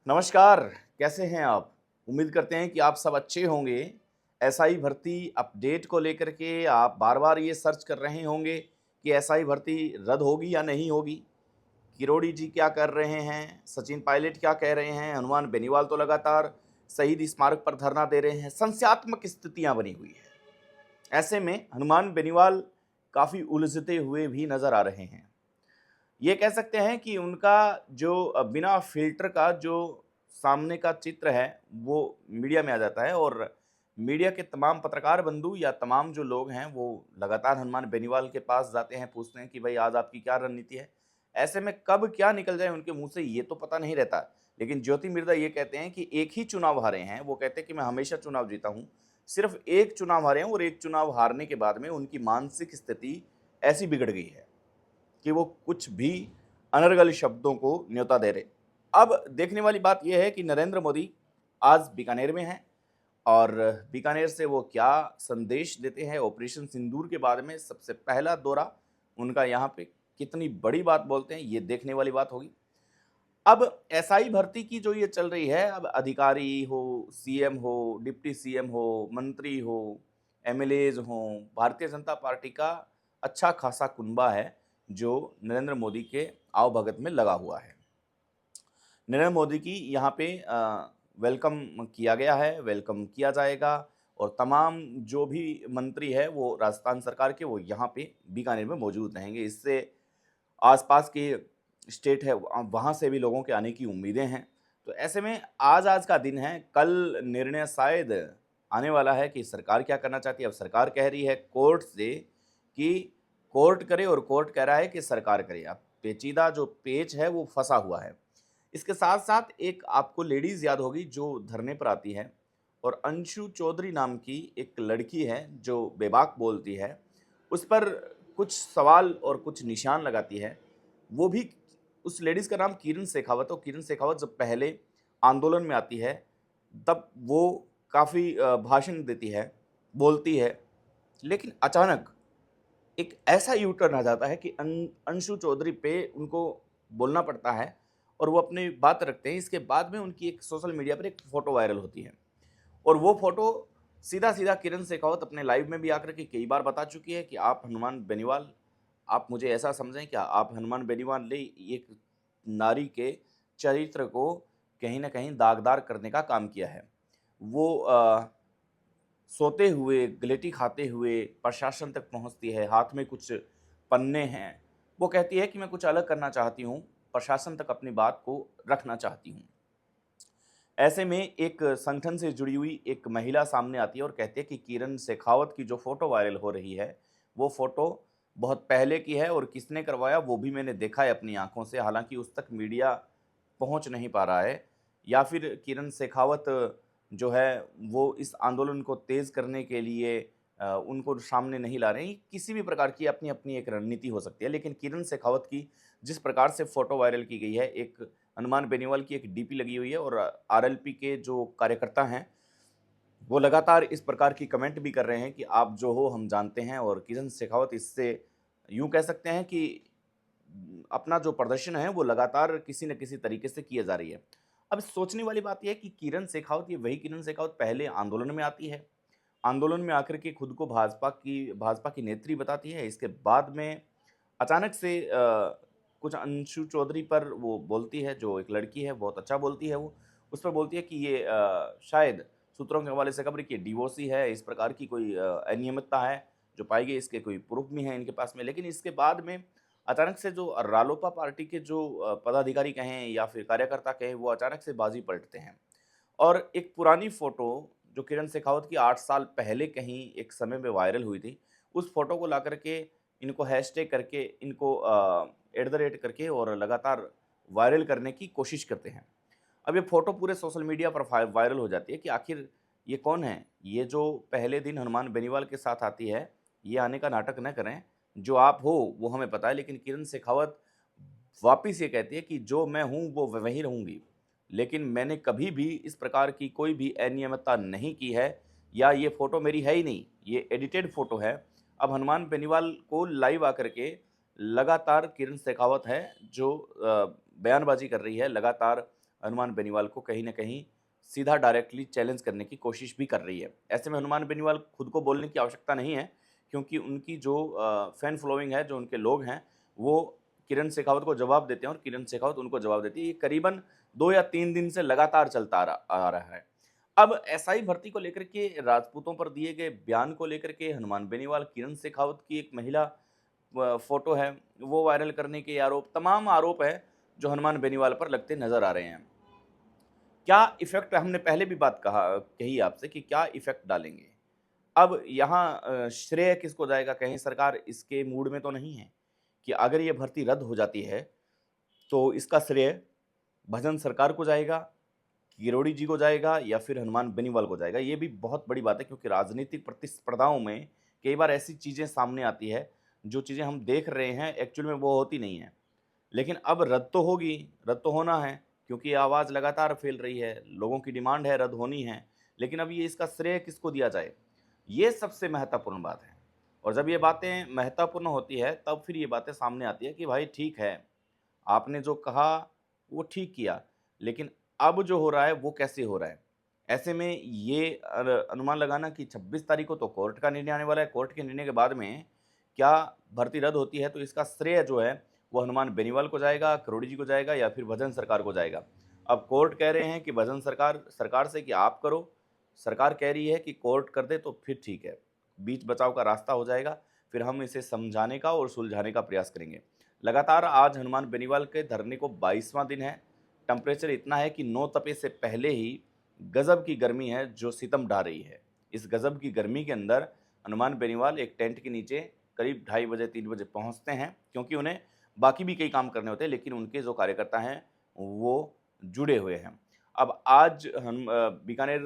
नमस्कार, कैसे हैं आप? उम्मीद करते हैं कि आप सब अच्छे होंगे। एसआई भर्ती अपडेट को लेकर के आप बार-बार ये सर्च कर रहे होंगे कि एसआई भर्ती रद्द होगी या नहीं होगी। किरोड़ी जी क्या कर रहे हैं? सचिन पायलट क्या कह रहे हैं? हनुमान बेनीवाल तो लगातार शहीद स्मारक पर धरना दे रहे हैं। संशयात्मक स्थितियाँ बनी हुई हैं। ऐसे में हनुमान बेनीवाल काफ़ी उलझते हुए भी नज़र आ रहे हैं। ये कह सकते हैं कि उनका जो बिना फ़िल्टर का जो सामने का चित्र है, वो मीडिया में आ जाता है और मीडिया के तमाम पत्रकार बंधु या तमाम जो लोग हैं, वो लगातार हनुमान बेनीवाल के पास जाते हैं, पूछते हैं कि भई आज आपकी क्या रणनीति है? ऐसे में कब क्या निकल जाए उनके मुँह से ये तो पता नहीं रहता। लेकिन ज्योति मिर्धा ये कहते हैं कि एक ही चुनाव हारे हैं, वो कहते हैं कि मैं हमेशा चुनाव जीता हूँ। सिर्फ़ एक चुनाव हारे हैं और एक चुनाव हारने के बाद में उनकी मानसिक स्थिति ऐसी बिगड़ गई है कि वो कुछ भी अनर्गल शब्दों को न्योता दे रहे। अब देखने वाली बात ये है कि नरेंद्र मोदी आज बीकानेर में हैं और बीकानेर से वो क्या संदेश देते हैं ऑपरेशन सिंदूर के बाद में सबसे पहला दौरा उनका यहाँ पे कितनी बड़ी बात बोलते हैं ये देखने वाली बात होगी। अब एसआई भर्ती की जो ये चल रही है, अब अधिकारी हो, सीएम हो, डिप्टी सीएम हो, मंत्री हो, एमएलएज़ हों, भारतीय जनता पार्टी का अच्छा खासा कुनबा है, जो नरेंद्र मोदी के आवभगत में लगा हुआ है। नरेंद्र मोदी की यहाँ पे वेलकम किया गया है, वेलकम किया जाएगा और तमाम जो भी मंत्री है, वो राजस्थान सरकार के, वो यहाँ पे बीकानेर में मौजूद रहेंगे। इससे आस-पास के स्टेट है वहाँ से भी लोगों के आने की उम्मीदें हैं। तो ऐसे में आज का दिन है, कल निर्णय शायद आने वाला है कि सरकार क्या करना चाहती है। अब सरकार कह रही है कोर्ट से कि कोर्ट करे और कोर्ट कह रहा है कि सरकार करे। अब पेचीदा जो पेच है वो फँसा हुआ है। इसके साथ-साथ एक आपको लेडीज़ याद होगी जो धरने पर आती है और अंशु चौधरी नाम की एक लड़की है जो बेबाक बोलती है। उस पर कुछ सवाल और कुछ निशान लगाती है। वो भी उस लेडीज़ का नाम किरण शेखावत है और किरण शेखावत जब पहले आंदोलन में आती है, तब वो काफ़ी भाषण देती है, बोलती है। लेकिन अचानक एक ऐसा यू टर्न आ जाता है कि अंशु चौधरी पे उनको बोलना पड़ता है और वो अपनी बात रखते हैं। इसके बाद में उनकी एक सोशल मीडिया पर एक फ़ोटो वायरल होती है और वो फ़ोटो सीधा-सीधा किरण शेखावत अपने लाइव में भी आकर के कई बार बता चुकी है कि आप हनुमान बेनीवाल, आप मुझे ऐसा समझें क्या? आप हनुमान बेनीवाल ने एक नारी के चरित्र को कहीं न कहीं दागदार करने का काम किया है। वो सोते हुए, गिलेटी खाते हुए प्रशासन तक पहुँचती है, हाथ में कुछ पन्ने हैं। वो कहती है कि मैं कुछ अलग करना चाहती हूँ, प्रशासन तक अपनी बात को रखना चाहती हूँ। ऐसे में एक संगठन से जुड़ी हुई एक महिला सामने आती है और कहती है कि किरण शेखावत की जो फ़ोटो वायरल हो रही है, वो फ़ोटो बहुत पहले की है और किसने करवाया वो भी मैंने देखा है अपनी आँखों से। हालाँकि उस तक मीडिया पहुँच नहीं पा रहा है या फिर किरण शेखावत जो है वो इस आंदोलन को तेज़ करने के लिए उनको सामने नहीं ला रहे हैं। किसी भी प्रकार की अपनी-अपनी एक रणनीति हो सकती है। लेकिन किरण शेखावत की जिस प्रकार से फ़ोटो वायरल की गई है, एक हनुमान बेनीवाल की एक डीपी लगी हुई है और आरएलपी के जो कार्यकर्ता हैं, वो लगातार इस प्रकार की कमेंट भी कर रहे हैं कि आप जो हो हम जानते हैं और किरण शेखावत इससे यूँ कह सकते हैं कि अपना जो प्रदर्शन है वो लगातार किसी न किसी तरीके से किए जा रही है। अब सोचने वाली बात ये है कि किरण शेखावत ये वही किरण शेखावत पहले आंदोलन में आती है। आंदोलन में आकर के खुद को भाजपा की नेत्री बताती है। इसके बाद में अचानक से कुछ अंशु चौधरी पर वो बोलती है, जो एक लड़की है, बहुत अच्छा बोलती है वो। उस पर बोलती है कि ये शायद सूत्रों के हवाले से खबर है कि ये डिवोर्सी है, इस प्रकार की कोई अनियमितता है, जो पाई गई, इसके कोई प्रूफ़ भी हैं इनके पास में। लेकिन इसके बाद में अचानक से जो रालोपा पार्टी के जो पदाधिकारी कहें या फिर कार्यकर्ता कहें, वो अचानक से बाज़ी पलटते हैं। और एक पुरानी फ़ोटो जो किरण शेखावत की 8 साल पहले कहीं एक समय में वायरल हुई थी, उस फ़ोटो को लाकर के इनको हैशटैग करके इनको एट द रेट करके और लगातार वायरल करने की कोशिश करते हैं। अब ये फ़ोटो पूरे सोशल मीडिया पर वायरल हो जाती है कि आखिर ये कौन है? ये जो पहले दिन हनुमान बेनीवाल के साथ आती है, ये आने का नाटक न करें। जो आप हो वो हमें पता है, लेकिन किरण शेखावत वापिस ये कहती है कि जो मैं हूँ वो वही रहूँगी। लेकिन मैंने कभी भी इस प्रकार की कोई भी अनियमितता नहीं की है या ये फ़ोटो मेरी है ही नहीं, ये एडिटेड फ़ोटो है। अब हनुमान बेनीवाल को लाइव आकर के लगातार किरण शेखावत है जो बयानबाज़ी कर रही है, लगातार हनुमान बेनीवाल को कहीं न कहीं सीधा डायरेक्टली चैलेंज करने की कोशिश भी कर रही है। ऐसे में हनुमान बेनीवाल खुद को बोलने की आवश्यकता नहीं है, क्योंकि उनकी जो फैन फॉलोइंग है, जो उनके लोग हैं, वो किरण शेखावत को जवाब देते हैं और किरण शेखावत उनको जवाब देती है। ये करीबन 2 या 3 दिन से लगातार चलता आ रहा है। अब एसआई भर्ती को लेकर के राजपूतों पर दिए गए बयान को लेकर के हनुमान बेनीवाल, किरण शेखावत की एक महिला फ़ोटो है, वो वायरल करने के आरोप, तमाम आरोप है, जो हनुमान बेनीवाल पर लगते नज़र आ रहे हैं। क्या इफ़ेक्ट, हमने पहले भी बात कही आपसे कि क्या इफ़ेक्ट डालेंगे। अब यहाँ श्रेय किसको जाएगा? कहीं सरकार इसके मूड में तो नहीं है कि अगर ये भर्ती रद्द हो जाती है, तो इसका श्रेय भजन सरकार को जाएगा, किरोड़ी जी को जाएगा या फिर हनुमान बेनीवाल को जाएगा? ये भी बहुत बड़ी बात है, क्योंकि राजनीतिक प्रतिस्पर्धाओं में कई बार ऐसी चीज़ें सामने आती है, जो चीज़ें हम देख रहे हैं एक्चुअल में वो होती नहीं है। लेकिन अब रद्द तो होगी, रद्द तो होना है, क्योंकि ये आवाज़ लगातार फैल रही है, लोगों की डिमांड है, रद्द होनी है। लेकिन अब ये इसका श्रेय किसको दिया जाए? ये सबसे महत्वपूर्ण बात है। और जब ये बातें महत्वपूर्ण होती है, तब फिर ये बातें सामने आती है कि भाई ठीक है, आपने जो कहा वो ठीक किया, लेकिन अब जो हो रहा है वो कैसे हो रहा है? ऐसे में ये अनुमान लगाना कि 26 तारीख को तो कोर्ट का निर्णय आने वाला है, कोर्ट के निर्णय के बाद में क्या भर्ती रद्द होती है, तो इसका श्रेय जो है वो हनुमान बेनीवाल को जाएगा, करोड़ी जी को जाएगा या फिर भजन सरकार को जाएगा। अब कोर्ट कह रहे हैं कि भजन सरकार से कि आप करो, सरकार कह रही है कि कोर्ट कर दे तो फिर ठीक है, बीच बचाव का रास्ता हो जाएगा, फिर हम इसे समझाने का और सुलझाने का प्रयास करेंगे। लगातार आज हनुमान बेनीवाल के धरने को 22वां दिन है। टेम्परेचर इतना है कि 9 तपे से पहले ही गज़ब की गर्मी है जो सितम ढा रही है। इस गज़ब की गर्मी के अंदर हनुमान बेनीवाल एक टेंट के नीचे करीब ढाई बजे 3 बजे पहुंचते हैं, क्योंकि उन्हें बाकी भी कई काम करने होते हैं, लेकिन उनके जो कार्यकर्ता हैं वो जुड़े हुए हैं। अब आज हम बीकानेर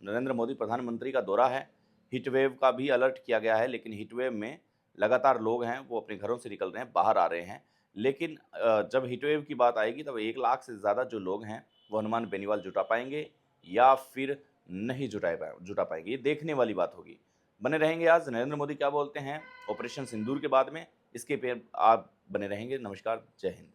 नरेंद्र मोदी प्रधानमंत्री का दौरा है, हीट वेव का भी अलर्ट किया गया है, लेकिन हीट वेव में लगातार लोग हैं वो अपने घरों से निकल रहे हैं, बाहर आ रहे हैं। लेकिन जब हीट वेव की बात आएगी तब 1 लाख से ज़्यादा जो लोग हैं वो हनुमान बेनीवाल जुटा पाएँगे या फिर नहीं जुटा पाएँगे, ये देखने वाली बात होगी। बने रहेंगे आज नरेंद्र मोदी क्या बोलते हैं ऑपरेशन सिंदूर के बाद में, इसके पे आप बने रहेंगे। नमस्कार, जय हिंद।